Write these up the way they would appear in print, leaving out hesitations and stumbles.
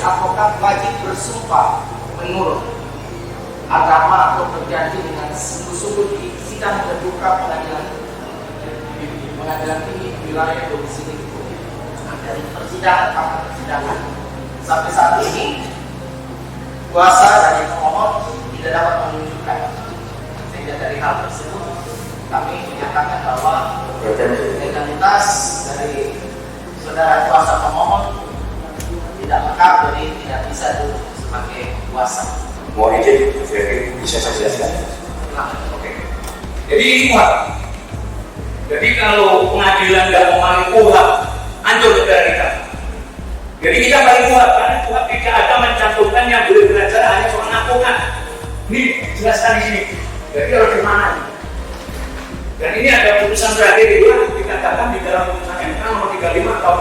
advokat wajib bersumpah menurut agama atau berjanji dengan sungguh-sungguh di sidang terbuka pengadilan tinggi wilayah domisili hukum. Dari persidangan kamar persidangan sampai saat ini kuasa dari pemohon tidak dapat menunjukkan, sehingga dari hal tersebut kami menyatakan bahwa legalitas dari saudara kuasa pemohon tidak lengkap, jadi tidak bisa duduk sebagai kuasa. Mohon izin, bisa saya jelaskan? Nah, oke. Jadi kuat. Jadi kalau pengadilan nggak memahami kuat, hancur negara kita. Jadi kita paling kuat karena kuat tidak ada mencantumkan yang boleh belajar hanya soal advokat. Ini jelaskan di sini. Jadi harus gimana? Dan ini ada putusan terakhir juga dikatakan di dalam putusan MK nomor 35 tahun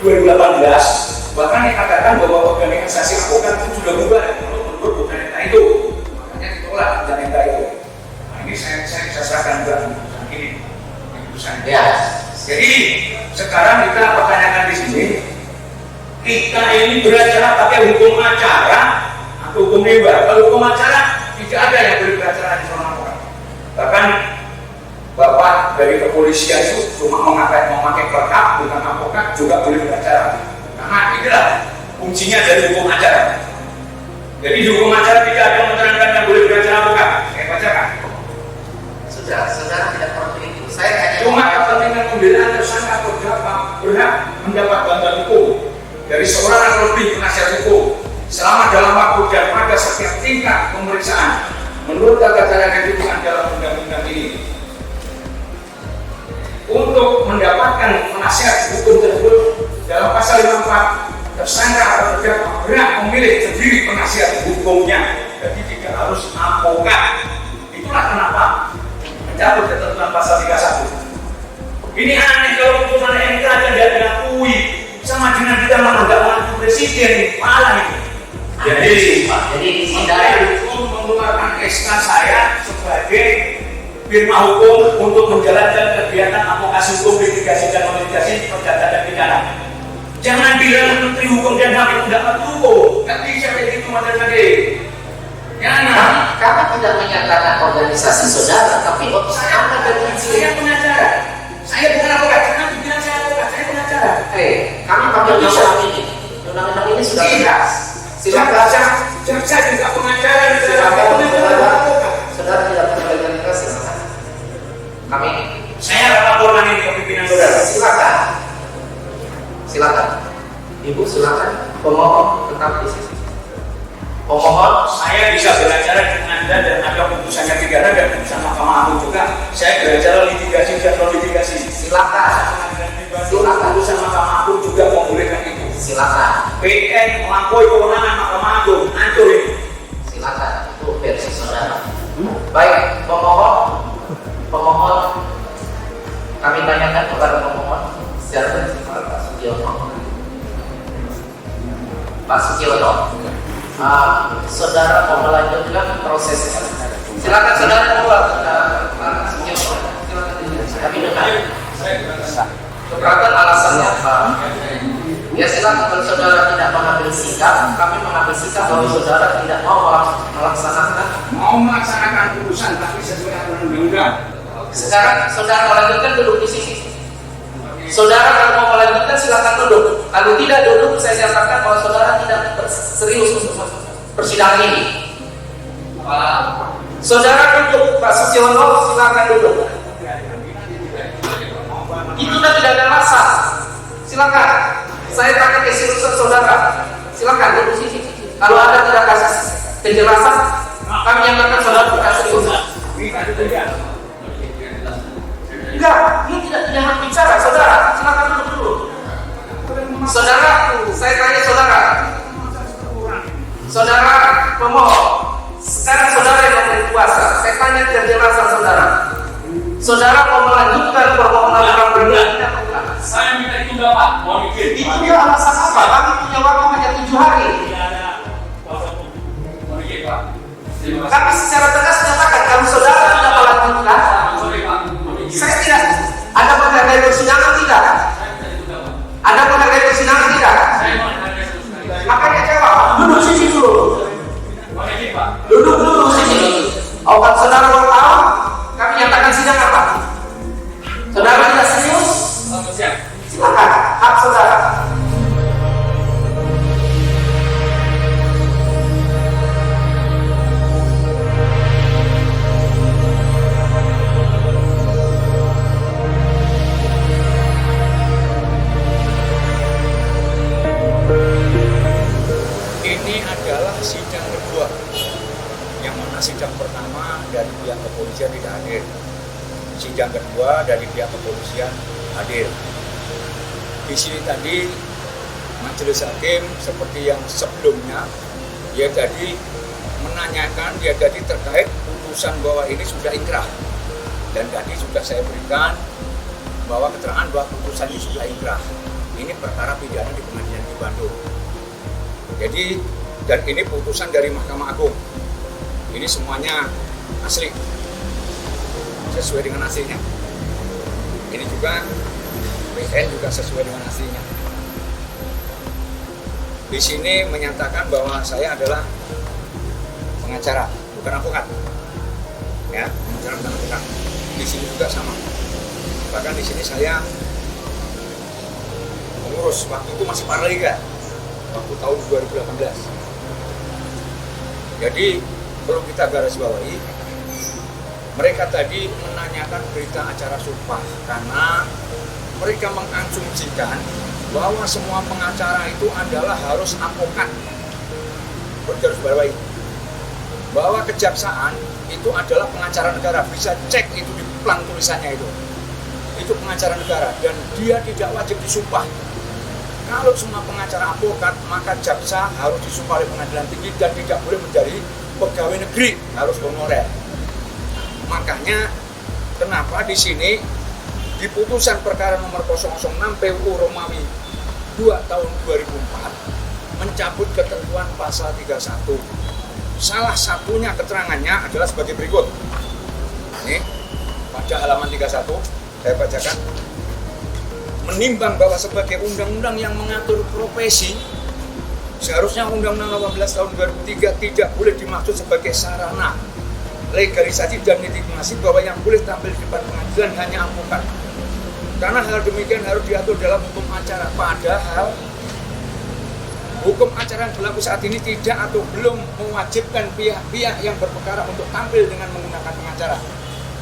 2018, bahkan dikatakan bahwa organisasi advokat itu sudah bubar menurut putusan MK itu. Makanya ditolak putusan MK itu. Nah, ini saya bisa serahkan juga putusan ini. Putusan Ya. Jadi sekarang kita pertanyakan di sini, kita ini beracara pakai hukum acara atau hukum rimba? Kalau hukum acara tidak ada yang boleh beracara di soal advokat. Bahkan Bapak dari kepolisian itu cuma memakai perkap, bukan advokat juga boleh beracara. Karena itulah fungsinya dari hukum acara. Jadi di hukum acara tidak ada menerangkan yang boleh beracara advokat. Saya bacakan. Saudara tidak perlu itu. Saya hanya Cuma kepentingan pembelaan tersangka atau berhak mendapat bantuan hukum dari seorang atau lebih penasihat hukum selama dalam waktu dan pada setiap tingkat pemeriksaan menurut tata cara yang ditentukan dalam undang-undang ini. Untuk mendapatkan penasihat hukum tersebut dalam pasal 54, tersangka atau terdakwa berhak memilih sendiri penasihat hukumnya, jadi tidak harus advokat. Itulah kenapa mencabut ketentuan pasal 31. Ini aneh kalau putusan MK aja tidak diakui, sama dengan kita menganggap mantu presiden, malah ini. Jadi saya hukum mengeluarkan SK saya sebagai firma hukum untuk menjalankan kegiatan advokasi hukum, litigasi dan non-litigasi perdata dan pidana. Jangan bilang Menteri Hukum dan HAM itu dapat hukum, nggak bisa kayak gitu macam lagi. Jangan. kami tidak menyatakan organisasi saudara, tapi Saya pengacara. Saya bukan advokat, jangan bilang saya advokat, saya pengacara. kami pakai undang-undang ini. Undang-undang ini sudah Tidak. Silakan. Jaksa juga pengacara. Saudara tidak punya legalitas, silakan. Kami. Saya akan laporkan ini ke pimpinan saudara. Silakan. Ibu silakan. Pemohon tetap di sini. Pemohon, Saya bisa belajar dengan Anda dan ada putusannya pidana dan putusan Mahkamah Agung juga. Saya belajar litigasi dan non-litigasi. silakan. Putusan Mahkamah Agung juga membolehkan itu. Silakan. PN melampaui kewenangan Mahkamah Agung, hancur ini. Silakan. Itu versi saudara. Baik, pemohon, kami tanyakan kepada pemohon secara prinsipal Pak Sugiono. Pak Sugiono, saudara mau melanjutkan proses. Silakan saudara keluar. Pak Sugiono, silakan. Kami dengar. Keberatan alasannya apa? Ya silakan, kalau saudara tidak mengambil sikap, kami mengambil sikap bahwa saudara tidak mau melaksanakan putusan tapi sesuai aturan undang-undang. Sekarang saudara melanjutkan, duduk di sini. Saudara kalau mau melanjutkan silakan duduk. Kalau tidak duduk, saya nyatakan bahwa saudara tidak serius untuk persidangan ini. Saudara duduk, Pak Sugiono silakan duduk. Itu sudah tidak ada masalah. Silakan. Saya tanya keseriusan saudara. Silakan duduk di sini. Kalau Anda tidak kasih penjelasan, kami nyatakan saudara tidak serius. Enggak, ini tidak harus bicara, saudara. Silakan duduk dulu. Saudara, saya tanya saudara. Saudara pemohon, sekarang saudara yang memberi kuasa. Saya tanya penjelasan saudara. Saudara mau melanjutkan permohonan pra peradilan? Saya minta itu Pak, mohon izin. Itu dia alasan apa? Kami punya waktu hanya 7 hari. Tidak ada kuasa hukum. Mohon izin Pak. Kami secara tegas menyatakan kalau saudara tidak melanjutkan, Sorry Pak. saya tidak. Ada menghargai persidangan tidak? Ada menghargai persidangan tidak? Makanya jawab, duduk sini dulu. Duduk sini. Obat saudara mau tahu? Kami nyatakan sidang apa? Saudara tidak serius? Silakan, hak saudara. Ini adalah sidang kedua, yang mana sidang pertama dari pihak kepolisian tidak hadir, sidang kedua dari pihak kepolisian hadir. Di sini tadi majelis hakim seperti yang sebelumnya, dia tadi menanyakan, dia tadi terkait putusan bahwa ini sudah inkrah, dan tadi sudah saya berikan bahwa keterangan bahwa putusan ini sudah inkrah. Ini perkara pidana di Pengadilan Negeri Bandung. Jadi, dan ini putusan dari Mahkamah Agung. Ini semuanya asli, sesuai dengan aslinya. Ini juga PN juga sesuai dengan aslinya. Di sini menyatakan bahwa saya adalah pengacara, bukan avokat. Ya, pengacara bukan avokat. Di sini juga sama. Bahkan di sini saya mengurus, waktu itu masih Paraliga, waktu tahun 2018. Jadi perlu kita garis bawahi, mereka tadi menanyakan berita acara sumpah karena mereka mengasumsikan bahwa semua pengacara itu adalah harus avokat. Garis bawahi bahwa kejaksaan itu adalah pengacara negara, bisa cek itu di plang tulisannya itu pengacara negara dan dia tidak wajib disumpah. Kalau semua pengacara avokat, maka jaksa harus disumpah oleh pengadilan tinggi dan tidak boleh menjadi pegawai negeri, harus honorer. Makanya kenapa di sini di putusan perkara nomor 006 PUU Romawi 2 tahun 2004 mencabut ketentuan pasal 31. Salah satunya keterangannya adalah sebagai berikut. Ini pada halaman 31 saya bacakan. Menimbang bahwa sebagai undang-undang yang mengatur profesi, seharusnya Undang-Undang 18 tahun 2003 tidak boleh dimaksud sebagai sarana legalisasi dan legitimasi bahwa yang boleh tampil di depan pengadilan hanya avokat. Karena hal demikian harus diatur dalam hukum acara. Padahal hukum acara yang berlaku saat ini tidak atau belum mewajibkan pihak-pihak yang berperkara untuk tampil dengan menggunakan pengacara.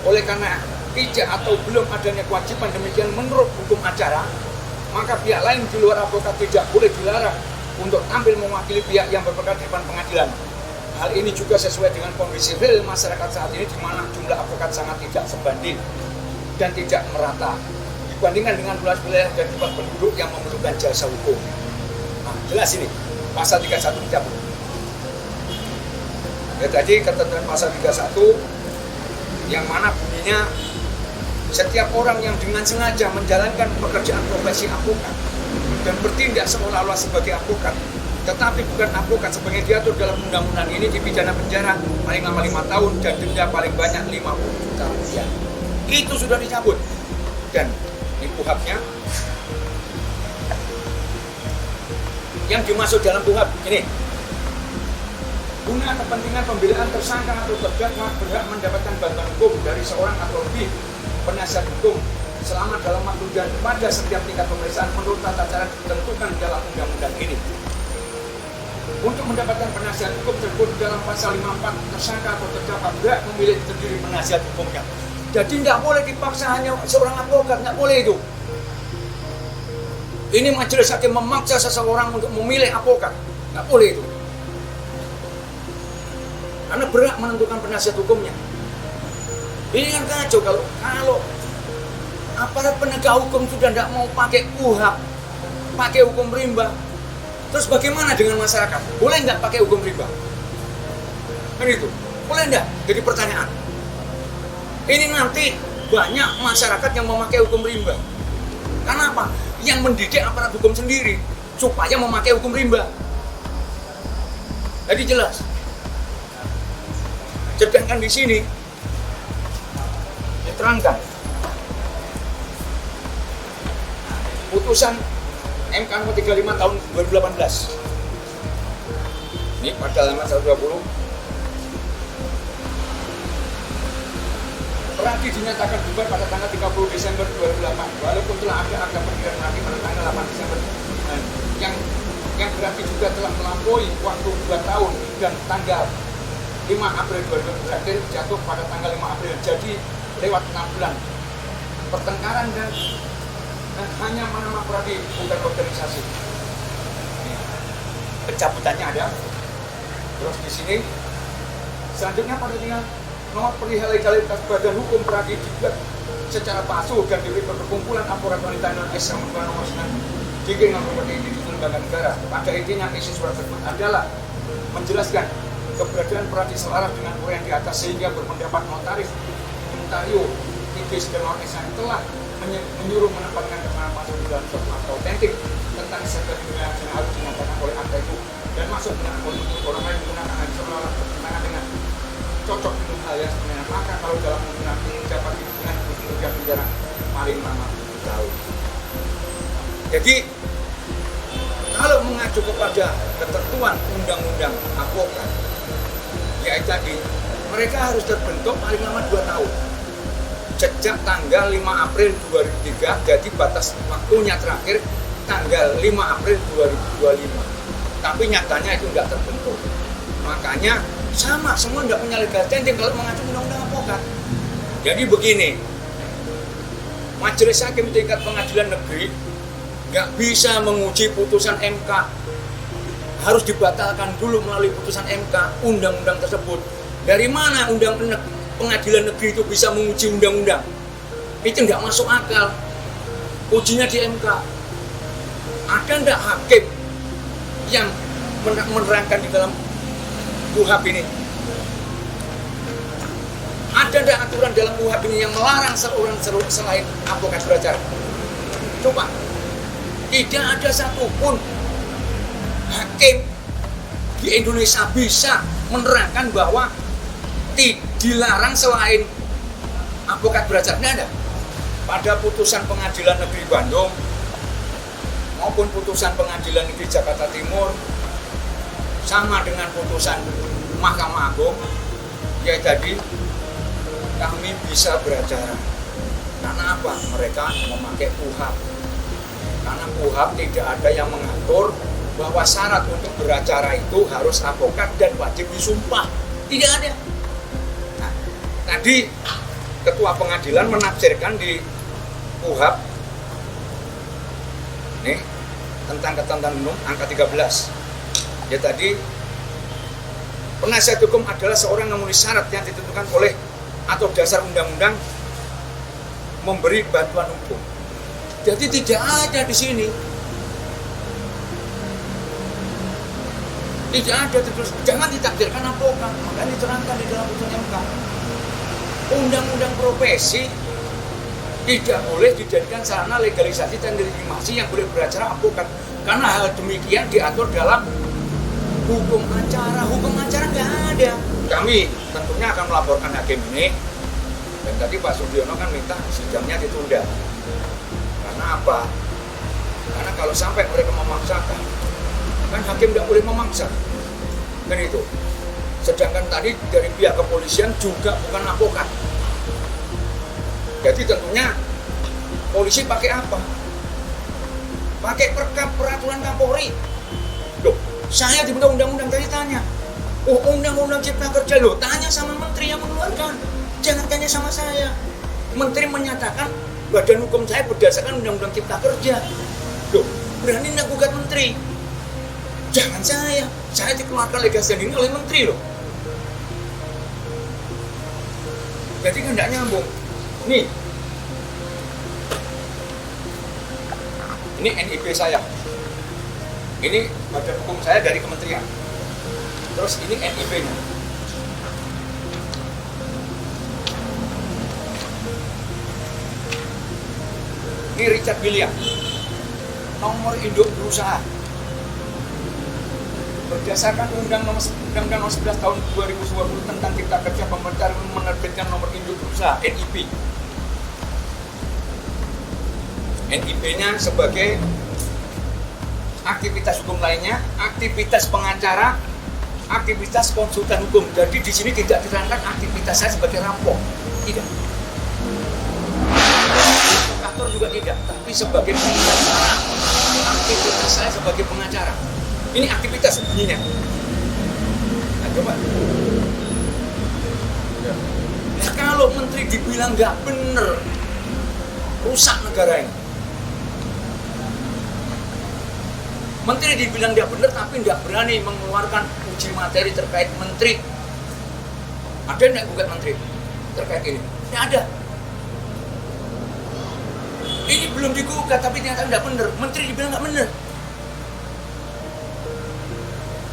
Oleh karena tidak atau belum adanya kewajiban demikian menurut hukum acara, maka pihak lain di luar avokat tidak boleh dilarang untuk tampil mewakili pihak yang berperkara di depan pengadilan. Hal ini juga sesuai dengan kondisi real masyarakat saat ini di mana jumlah avokat sangat tidak sebanding dan tidak merata dibandingkan dengan luas wilayah dan jumlah penduduk yang memerlukan jasa hukum. Nah, jelas ini pasal 31 dicabut. Ya tadi ketentuan pasal 31 yang mana bunyinya setiap orang yang dengan sengaja menjalankan pekerjaan profesi avokat dan bertindak seolah-olah sebagai avokat, tetapi bukan avokat sebagai diatur dalam undang-undang ini, dipidana penjara paling lama 5 tahun dan denda paling banyak 50 juta rupiah. Itu sudah dicabut. Dan ini PUHAP-nya yang dimaksud dalam PUHAP ini, guna kepentingan pembelaan tersangka atau terdakwa berhak mendapatkan bantuan hukum dari seorang atau lebih penasihat hukum selama dalam waktu dan pada setiap tingkat pemeriksaan menurut tata cara ditentukan dalam undang-undang ini. Untuk mendapatkan penasihat hukum tersebut dalam pasal 54, tersangka atau terdakwa berhak memilih sendiri penasihat hukumnya. Jadi tidak boleh dipaksa hanya seorang avokat, tidak boleh itu. Ini majelis hakim memaksa seseorang untuk memilih avokat, tidak boleh itu. Karena berhak menentukan penasihat hukumnya. Ini kan kacau kalau aparat penegak hukum sudah tidak mau pakai PUHAP, pakai hukum rimba. Terus bagaimana dengan masyarakat? Boleh nggak pakai hukum rimba? Kan itu, boleh nggak? Jadi pertanyaan. Ini nanti banyak masyarakat yang memakai hukum rimba. Karena apa? Yang mendidik aparat hukum sendiri supaya memakai hukum rimba. Jadi jelas. Sedangkan di sini diterangkan putusan MK nomor 35 tahun 2018 Ini pada halaman 120. Pradi dinyatakan bubar pada tanggal 30 Desember 2008 walaupun telah ada akta peradilan lagi pada tanggal 8 Desember yang berarti juga telah melampaui waktu 2 tahun dan tanggal 5 April 2020 jatuh pada tanggal 5 April, jadi lewat 6 bulan pertengkaran dan hanya nama Pradi bukan organisasi. Pencabutannya ada. Terus di sini selanjutnya pada tinggal nomor perihal legalitas badan hukum Pradi dibuat secara palsu dan diberi perkumpulan aparat wanita Indonesia nomor 9 Dikir nomor ini di lembaga negara. Pada intinya isi surat tersebut adalah menjelaskan keberadaan Pradi selaras dengan uraian di atas sehingga berpendapat notario Idis dan Noesa telah menyuruh menempatkan keterangan masuk di dalam suatu akta otentik tentang segala yang harus dinyatakan oleh akta itu dan masuk dengan orang lain menggunakan hal seolah-olah bertentangan dengan cocok dengan hal yang sebenarnya. Maka kalau dalam menggunakan ini dapat dengan usia penjara paling lama 7 tahun. Jadi kalau mengacu kepada ketentuan undang-undang advokat, yaitu tadi mereka harus terbentuk paling lama 2 tahun sejak tanggal 5 April 2003, jadi batas waktunya terakhir tanggal 5 April 2025. Tapi nyatanya itu nggak terbentuk. Makanya sama, semua nggak punya legal standing kalau mengacu undang-undang advokat. Jadi begini, Majelis Hakim tingkat pengadilan negeri nggak bisa menguji putusan MK, harus dibatalkan dulu melalui putusan MK undang-undang tersebut. Dari mana pengadilan negeri itu bisa menguji undang-undang? Itu nggak masuk akal. Ujinya di MK. Ada nggak hakim yang menerangkan di dalam KUHP ini? Ada nggak aturan dalam KUHP ini yang melarang seorang selain advokat beracara? Coba. Tidak ada satupun hakim di Indonesia bisa menerangkan bahwa dilarang selain advokat beracara. Tidak ada. Pada putusan Pengadilan Negeri Bandung maupun putusan Pengadilan Negeri Jakarta Timur sama dengan putusan Mahkamah Agung, ya tadi kami bisa beracara. Karena apa? Mereka memakai KUHP. Karena KUHP tidak ada yang mengatur bahwa syarat untuk beracara itu harus advokat dan wajib disumpah. Tidak ada. Nah, tadi Ketua Pengadilan menafsirkan di KUHP nih tentang ketentuan umum angka 13. Ya tadi penasihat hukum adalah seorang yang memenuhi syarat yang ditentukan oleh atau dasar undang-undang memberi bantuan hukum. Jadi tidak ada di sini. Tidak ada terus. Jangan ditakdirkan advokat. Makanya diterangkan di dalam putusan MK. Undang-undang profesi tidak boleh dijadikan sarana legalisasi dan legitimasi yang boleh beracara advokat. Karena hal demikian diatur dalam hukum acara. Hukum acara nggak ada. Kami tentunya akan melaporkan hakim ini. Dan tadi Pak Sudiono kan minta sidangnya ditunda. Karena apa? Karena kalau sampai mereka memaksakan, kan hakim tidak boleh memaksa. Kan itu. Sedangkan tadi dari pihak kepolisian juga bukan advokat. Jadi tentunya polisi pakai apa? Pakai peraturan Kapolri. Loh, saya di undang-undang tadi tanya. Oh, undang-undang Cipta Kerja loh, tanya sama menteri yang mengeluarkan. Jangan tanya sama saya. Menteri menyatakan badan hukum saya berdasarkan undang-undang Cipta Kerja. Loh, berani nak gugat menteri? Jangan saya dikeluarkan legal standing oleh menteri loh. Jadi kan tidak nyambung. Nih, ini NIP saya. Ini badan hukum saya dari kementerian. Terus ini NIP-nya. Ini Richard William. Nomor induk berusaha. Berdasarkan Undang-Undang nomor 11 tahun 2020 tentang Cipta Kerja, pemerintah menerbitkan nomor induk berusaha NIP. NIP-nya sebagai aktivitas hukum lainnya, aktivitas pengacara aktivitas konsultan hukum. Jadi di sini tidak diterangkan aktivitas saya sebagai rampok, tidak. Provokator juga tidak, tapi sebagai pengacara. Aktivitas saya sebagai pengacara. Ini aktivitas bunyinya. Nah, coba. Nah, kalau menteri dibilang nggak bener, rusak negara ini. Menteri dibilang nggak bener, tapi nggak berani mengeluarkan uji materi terkait menteri. Ada nggak gugat menteri terkait ini? Tidak ada. Ini belum digugat, tapi ternyata nggak bener. Menteri dibilang nggak bener.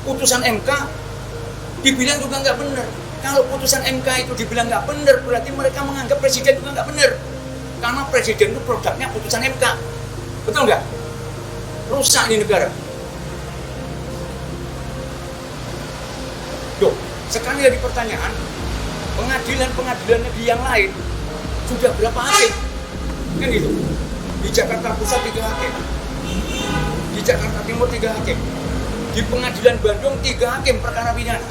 Putusan MK dibilang juga nggak bener. Kalau putusan MK itu dibilang nggak bener, berarti mereka menganggap presiden juga nggak bener. Karena presiden itu produknya putusan MK. Betul nggak? Rusak di negara. Duh, sekarang jadi pertanyaan, pengadilan-pengadilan negeri yang lain sudah berapa hakim? Kan gitu. Di Jakarta Pusat 3 hakim, di Jakarta Timur 3 hakim, di Pengadilan Bandung 3 hakim perkara pidana.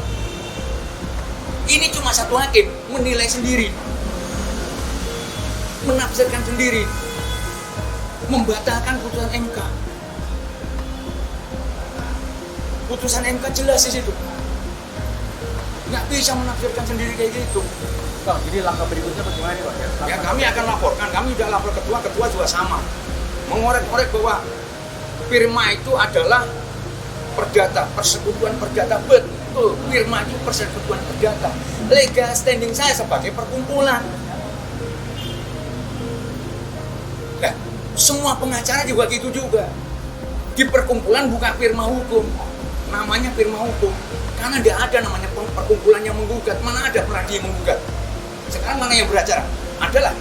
Ini cuma 1 hakim menilai sendiri, menafsirkan sendiri, membatalkan putusan MK. Putusan MK jelas di situ. Nggak bisa menafsirkan sendiri kayak gitu. Bang, jadi langkah berikutnya bagaimana nih, Pak? Ya, kami akan laporkan. Kami sudah lapor ketua juga sama. Mengorek-ngorek bahwa firma itu adalah perdata, persekutuan perdata. Betul, firma itu persekutuan perdata. Legal standing saya sebagai perkumpulan. Nah, semua pengacara juga gitu juga. Di perkumpulan bukan firma hukum. Namanya firma hukum. Karena tidak ada namanya perkumpulan yang menggugat. Mana ada peradi yang menggugat? Sekarang mana yang beracara? Adalah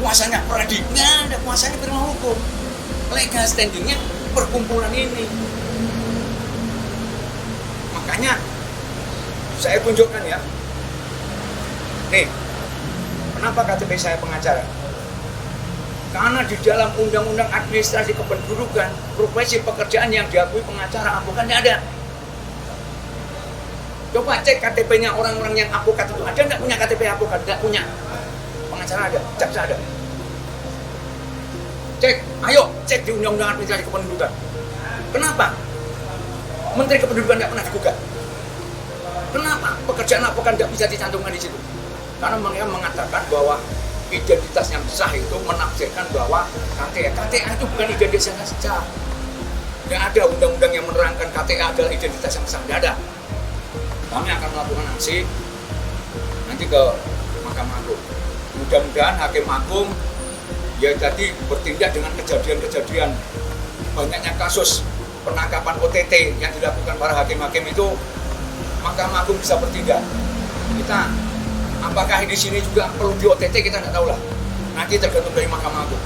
kuasanya peradi. Nggak ada, kuasanya firma hukum. Legal standingnya perkumpulan ini. Makanya saya tunjukkan ya. Nih, kenapa KTP saya pengacara? Karena di dalam undang-undang administrasi kependudukan, profesi pekerjaan yang diakui pengacara advokatnya ada. Coba cek KTP-nya orang-orang yang advokat itu. Ada nggak punya KTP advokat? Nggak punya. Pengacara ada, jaksa ada. Cek, ayo cek di undang-undang administrasi kependudukan. Kenapa? Menteri Kependudukan nggak pernah digugat. Kenapa? Pekerjaan advokat nggak bisa dicantumkan di situ. Karena mereka mengatakan bahwa identitas yang sah itu menafsirkan bahwa KTA itu bukan identitas yang sah. Nggak ada undang-undang yang menerangkan KTA adalah identitas yang sah. Nggak ada. Kami akan melakukan aksi nanti ke Mahkamah Agung. Mudah-mudahan Hakim Agung ya tadi bertindak dengan kejadian-kejadian banyaknya kasus penangkapan OTT yang dilakukan para hakim-hakim itu, Mahkamah Agung bisa bertindak. Kita apakah di sini juga perlu di OTT kita nggak tahu lah. Nanti tergantung dari Mahkamah Agung.